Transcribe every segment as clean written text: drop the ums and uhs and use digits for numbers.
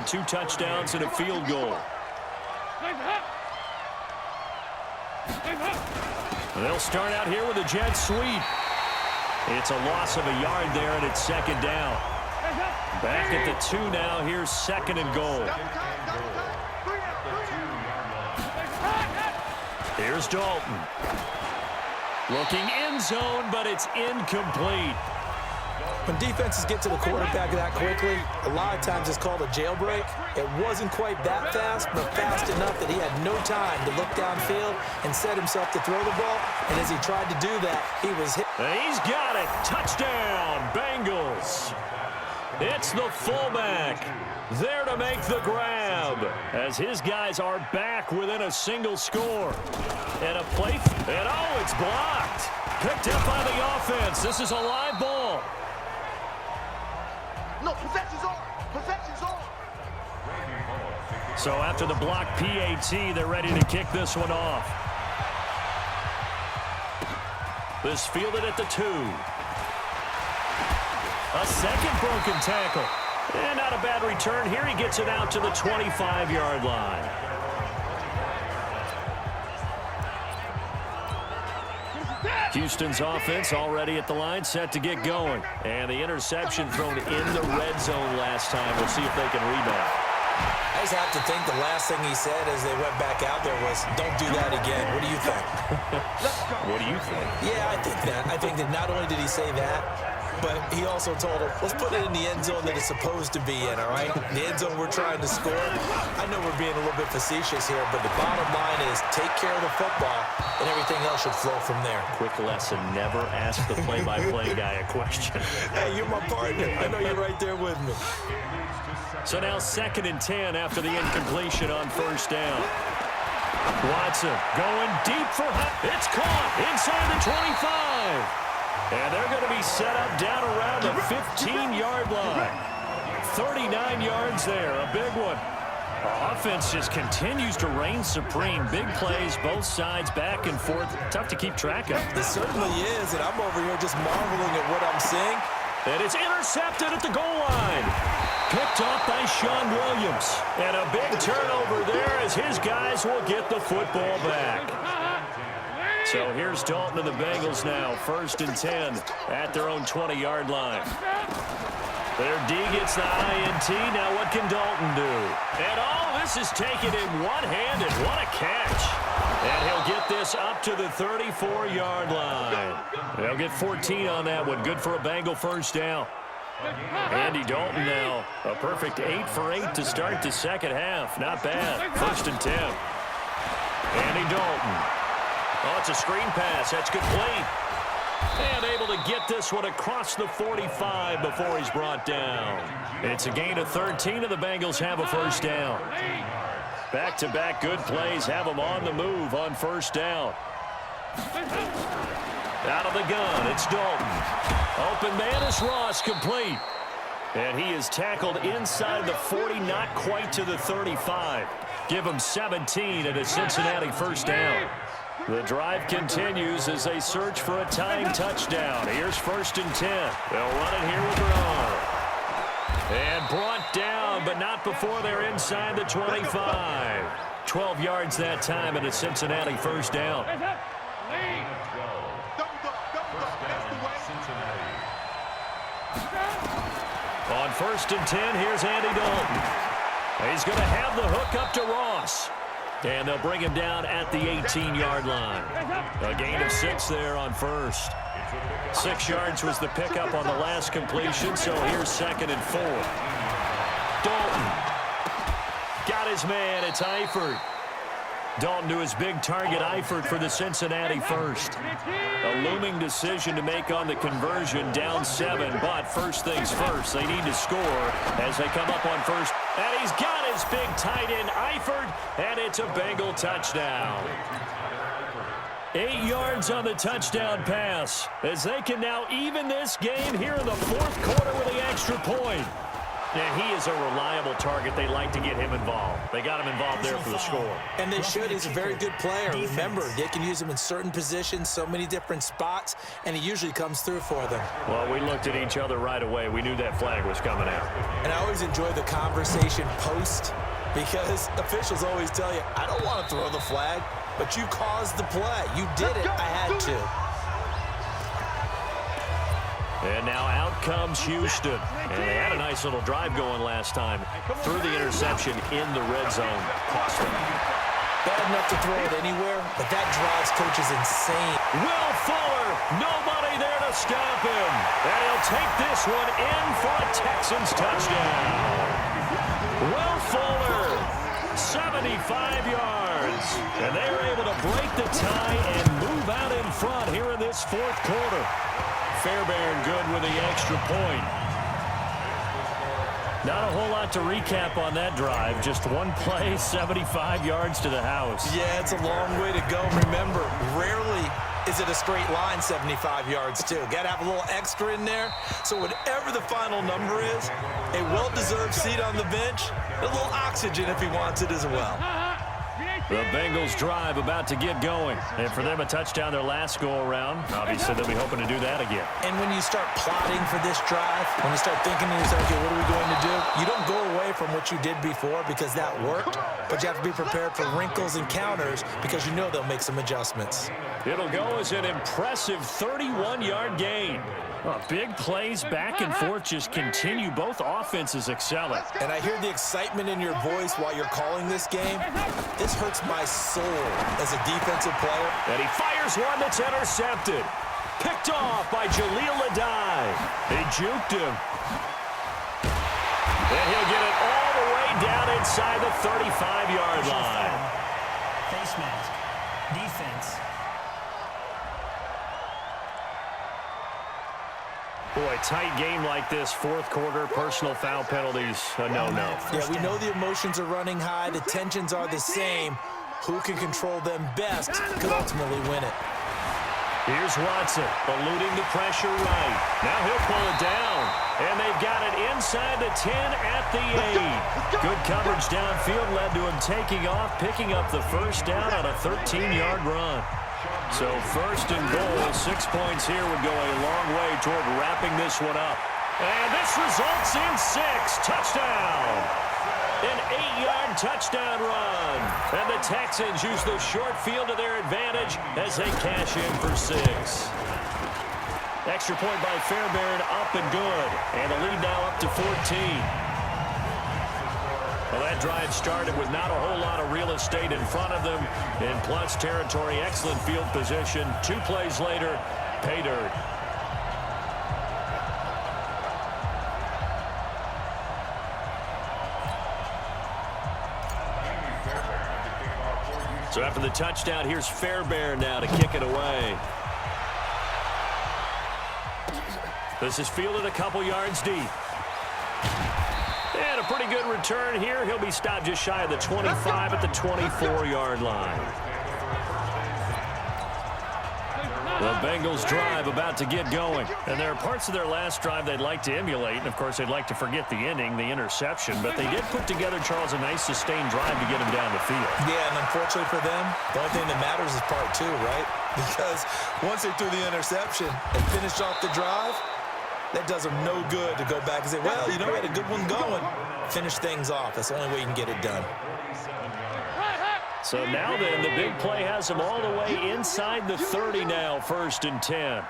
and 2 touchdowns and a field goal. They'll start out here with a jet sweep. It's a loss of a yard there, and it's 2nd down. Back at the 2 now. Here's 2nd and goal. Here's Dalton. Looking end zone, but it's incomplete. When defenses get to the quarterback that quickly, a lot of times it's called a jailbreak. It wasn't quite that fast, but fast enough that he had no time to look downfield and set himself to throw the ball. And as he tried to do that, he was hit. He's got it. Touchdown, Bengals. It's the fullback there to make the grab as his guys are back within a single score. And a play, and oh, it's blocked. Picked up by the offense. This is a live ball. No, possession's on. Possession's on. So after the block PAT, they're ready to kick this one off. This fielded at the 2. A second broken tackle. And not a bad return here. He gets it out to the 25-yard line. Houston's offense already at the line, set to get going. And the interception thrown in the red zone last time. We'll see if they can rebound. I just have to think the last thing he said as they went back out there was, don't do that again. What do you think? What do you think? Yeah, I think that. I think that not only did he say that, but he also told him, let's put it in the end zone that it's supposed to be in, all right? The end zone we're trying to score. I know we're being a little bit facetious here, but the bottom line is take care of the football, and everything else should flow from there. Quick lesson, never ask the play-by-play guy a question. Hey, you're my partner. I know you're right there with me. So now 2nd and 10 after the incompletion on 1st down. Watson going deep for it's caught inside the 25. And they're going to be set up down around the 15-yard line. 39 yards there, a big one. Offense just continues to reign supreme. Big plays, both sides, back and forth. Tough to keep track of. It certainly is, and I'm over here just marveling at what I'm seeing. And it's intercepted at the goal line. Picked off by Sean Williams. And a big turnover there as his guys will get the football back. So here's Dalton and the Bengals now. 1st and 10 at their own 20-yard line. Their D gets the INT. Now what can Dalton do? And all this is taken in one-handed. What a catch. And he'll get this up to the 34-yard line. They'll get 14 on that one. Good for a Bengal 1st down. Andy Dalton now. A perfect 8 for 8 to start the 2nd half. Not bad. 1st and 10. Andy Dalton. Oh, it's a screen pass. That's good play. And able to get this one across the 45 before he's brought down. It's a gain of 13, and the Bengals have a 1st down. Back-to-back good plays have them on the move on 1st down. Out of the gun, it's Dalton. Open man is Ross, complete. And he is tackled inside the 40, not quite to the 35. Give him 17 at a Cincinnati 1st down. The drive continues as they search for a tying touchdown. Here's 1st and 10. They'll run it here with their arm. And brought down, but not before they're inside the 25. 12 yards that time at a Cincinnati 1st down. On 1st and 10, here's Andy Dalton. He's going to have the hook up to Ross. And they'll bring him down at the 18-yard line. A gain of 6 there on 1st. 6 yards was the pickup on the last completion, so here's 2nd and 4. Dalton got his man. It's Eifert. Dalton to his big target, Eifert for the Cincinnati 1st. A looming decision to make on the conversion, down 7, but first things first, they need to score as they come up on 1st. And he's got his big tight end, Eifert, and it's a Bengal touchdown. 8 yards on the touchdown pass as they can now even this game here in the 4th quarter with the extra point. And he is a reliable target. They like to get him involved. They got him involved there for the score. And they should. He's a very good player. Remember, they can use him in certain positions, so many different spots, and he usually comes through for them. Well, we looked at each other right away. We knew that flag was coming out. And I always enjoy the conversation post because officials always tell you, I don't want to throw the flag, but you caused the play. You did it. I had to. And now out comes Houston. And they had a nice little drive going last time. Threw the interception in the red zone. Cost them. Bad enough to throw it anywhere, but that drives coaches insane. Will Fuller, nobody there to stop him. And he'll take this one in for a Texans touchdown. Will Fuller, 75 yards. And they are able to break the tie and move out in front here in this fourth quarter. Fairbairn good with the extra point. Not a whole lot to recap on that drive. Just one play, 75 yards to the house. Yeah, it's a long way to go. Remember, rarely is it a straight line 75 yards, too. Got to have a little extra in there. So whatever the final number is, a well-deserved seat on the bench, a little oxygen if he wants it as well. The Bengals drive about to get going. And for them, a touchdown their last go-around. Obviously, they'll be hoping to do that again. And when you start plotting for this drive, when you start thinking to yourself, okay, what are we going to do? You don't go away from what you did before because that worked, but you have to be prepared for wrinkles and counters because you know they'll make some adjustments. It'll go as an impressive 31-yard gain. Big plays back and forth just continue. Both offenses excelling. And I hear the excitement in your voice while you're calling this game. This hurts my soul as a defensive player. And he fires one that's intercepted. Picked off by Jaleel Adai. They juked him. And he'll get it all the way down inside the 35-yard line. Face mask. Defense. Boy, tight game like this, fourth quarter, personal foul penalties, a no-no. Yeah, we know the emotions are running high. The tensions are the same. Who can control them best could ultimately win it. Here's Watson, eluding the pressure right. Now he'll pull it down. And they've got it inside the 10 at the 8. Good coverage downfield led to him taking off, picking up the first down on a 13-yard run. So first and goal, 6 points here would go a long way toward wrapping this one up. And this results in 6. Touchdown! An 8-yard touchdown run. And the Texans use the short field to their advantage as they cash in for 6. Extra point by Fairbairn, up and good. And the lead now up to 14. Well, that drive started with not a whole lot of real estate in front of them. In plus territory, excellent field position. 2 plays later, pay dirt. So after the touchdown, here's Fairbairn now to kick it away. This is fielded a couple yards deep. And a pretty good return here. He'll be stopped just shy of the 25 at the 24-yard line. The Bengals drive about to get going. And there are parts of their last drive they'd like to emulate. And, of course, they'd like to forget the ending, the interception. But they did put together, Charles, a nice sustained drive to get him down the field. Yeah, and unfortunately for them, the only thing that matters is part 2, right? Because once they threw the interception and finished off the drive, that does them no good to go back and say, well, you know, we had a good one going. Finish things off. That's the only way you can get it done. So now then, the big play has them all the way inside the 30 now, 1st and 10.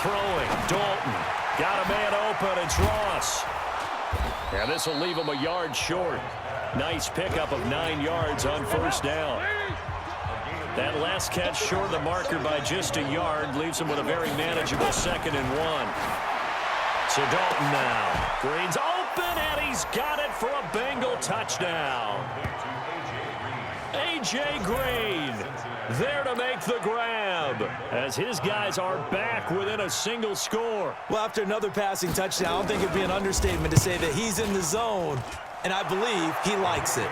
Throwing, Dalton. Got a man open, it's Ross. And this will leave him a yard short. Nice pickup of 9 yards on 1st down. That last catch short of the marker by just a yard leaves him with a very manageable 2nd and 1. So Dalton now. Green's open, and he's got it for a Bengal touchdown. A.J. Green there to make the grab as his guys are back within a single score. Well, after another passing touchdown, I don't think it'd be an understatement to say that he's in the zone, and I believe he likes it.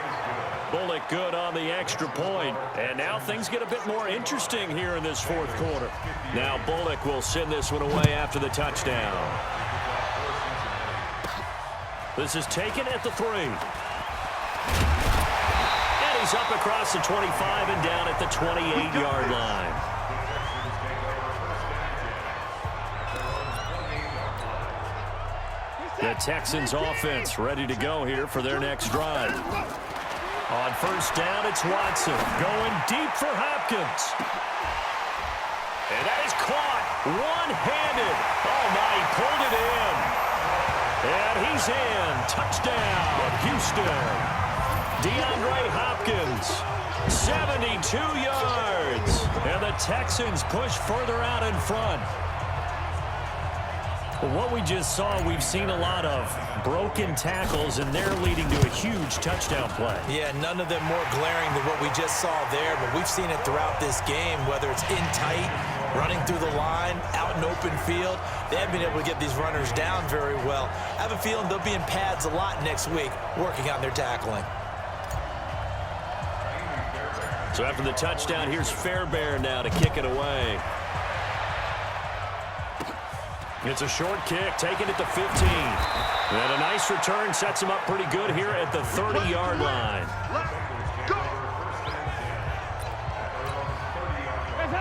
Bullock good on the extra point. And now things get a bit more interesting here in this fourth quarter. Now Bullock will send this one away after the touchdown. This is taken at the 3. And he's up across the 25 and down at the 28-yard line. The Texans offense ready to go here for their next drive. On first down, it's Watson going deep for Hopkins. And that is caught one-handed. Oh, my, he pulled it in. And he's in. Touchdown, Houston. DeAndre Hopkins, 72 yards. And the Texans push further out in front. Well, what we just saw, we've seen a lot of broken tackles, and they're leading to a huge touchdown play. Yeah, none of them more glaring than what we just saw there, but we've seen it throughout this game, whether it's in tight, running through the line, out in open field. They haven't been able to get these runners down very well. I have a feeling they'll be in pads a lot next week, working on their tackling. So after the touchdown, here's Fairbairn now to kick it away. It's a short kick, taken at the 15. And a nice return sets him up pretty good here at the 30-yard line.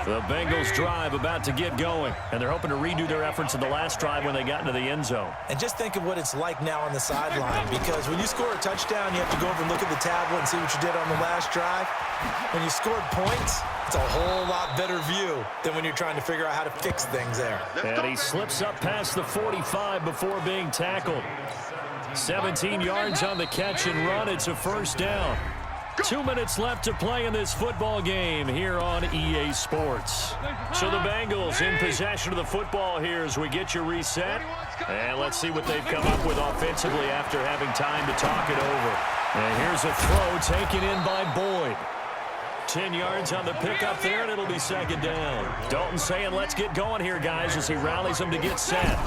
The Bengals drive about to get going, and they're hoping to redo their efforts in the last drive when they got into the end zone. And just think of what it's like now on the sideline, because when you score a touchdown, you have to go over and look at the tablet and see what you did on the last drive. When you scored points, it's a whole lot better view than when you're trying to figure out how to fix things there. And he slips up past the 45 before being tackled. 17 yards on the catch and run. It's a first down. 2 minutes left to play in this football game here on EA Sports. So the Bengals in possession of the football here as we get you reset. And let's see what they've come up with offensively after having time to talk it over. And here's a throw taken in by Boyd. 10 yards on the pickup there, and it'll be second down. Dalton saying, let's get going here, guys, as he rallies them to get set.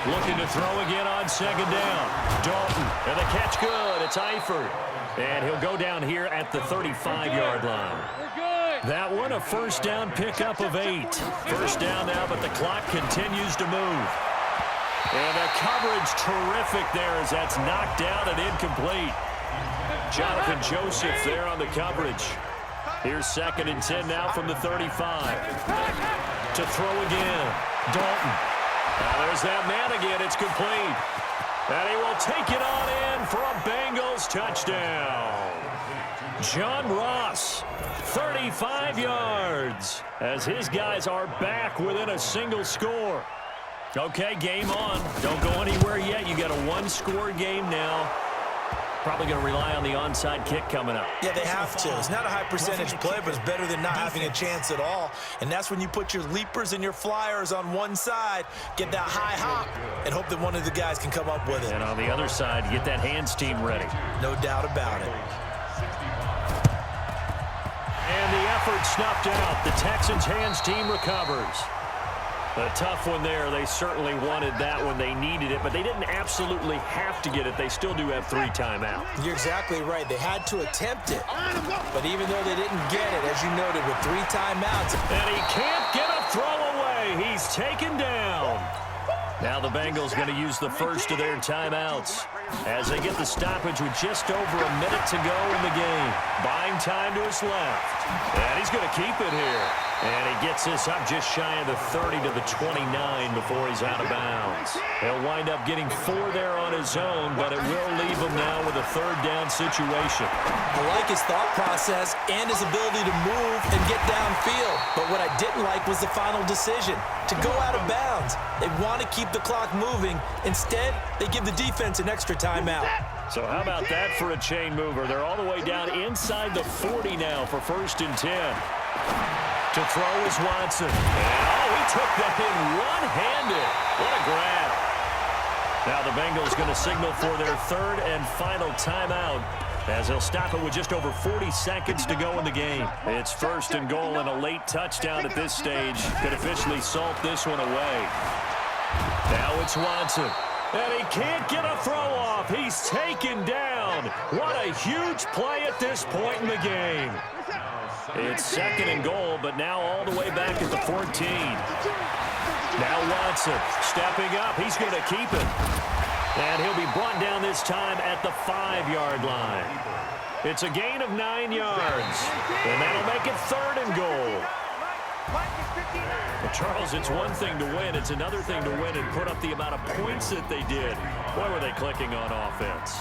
Looking to throw again on second down. Dalton, and the catch good. It's Eifert. And he'll go down here at the 35-yard line. That one, a first down pickup of 8. First down now, but the clock continues to move. And the coverage terrific there as that's knocked down and incomplete. Jonathan Joseph there on the coverage. Here's second and 10 now from the 35. To throw again. Dalton. Now there's that man again. It's complete. And he will take it on in for a Bengals touchdown. John Ross, 35 yards, as his guys are back within a single score. Okay, game on. Don't go anywhere yet. You got a one-score game now. Probably going to rely on the onside kick coming up. Yeah, they have to. It's not a high percentage play, but it's better than not having a chance at all. And that's when you put your leapers and your flyers on one side, get that high hop, and hope that one of the guys can come up with it. And on the other side, you get that hands team ready. No doubt about it. And the effort snuffed out. The Texans hands team recovers. A tough one there. They certainly wanted that when they needed it, but they didn't absolutely have to get it. They still do have 3 timeouts. You're exactly right. They had to attempt it. But even though they didn't get it, as you noted, with 3 timeouts. And he can't get a throw away. He's taken down. Now the Bengals going to use the first of their timeouts as they get the stoppage with just over a minute to go in the game. Buying time to his left. And he's going to keep it here. And he gets this up just shy of the 30 to the 29 before he's out of bounds. He'll wind up getting 4 there on his own, but it will leave him now with a third down situation. I like his thought process and his ability to move and get downfield. But what I didn't like was the final decision, to go out of bounds. They want to keep the clock moving. Instead, they give the defense an extra timeout. So how about that for a chain mover? They're all the way down inside the 40 now for first and 10. To throw is Watson. And, he took that in one-handed. What a grab. Now the Bengals going to signal for their third and final timeout as they'll stop it with just over 40 seconds to go in the game. It's first and goal, and a late touchdown at this stage could officially salt this one away. Now it's Watson. And he can't get a throw off. He's taken down. What a huge play at this point in the game. It's second and goal, but now all the way back at the 14. Now Watson stepping up. He's going to keep it. And he'll be brought down this time at the 5-yard line. It's a gain of 9 yards. And that'll make it 3rd and goal. Well, Charles, it's one thing to win. It's another thing to win and put up the amount of points that they did. Boy, were they clicking on offense.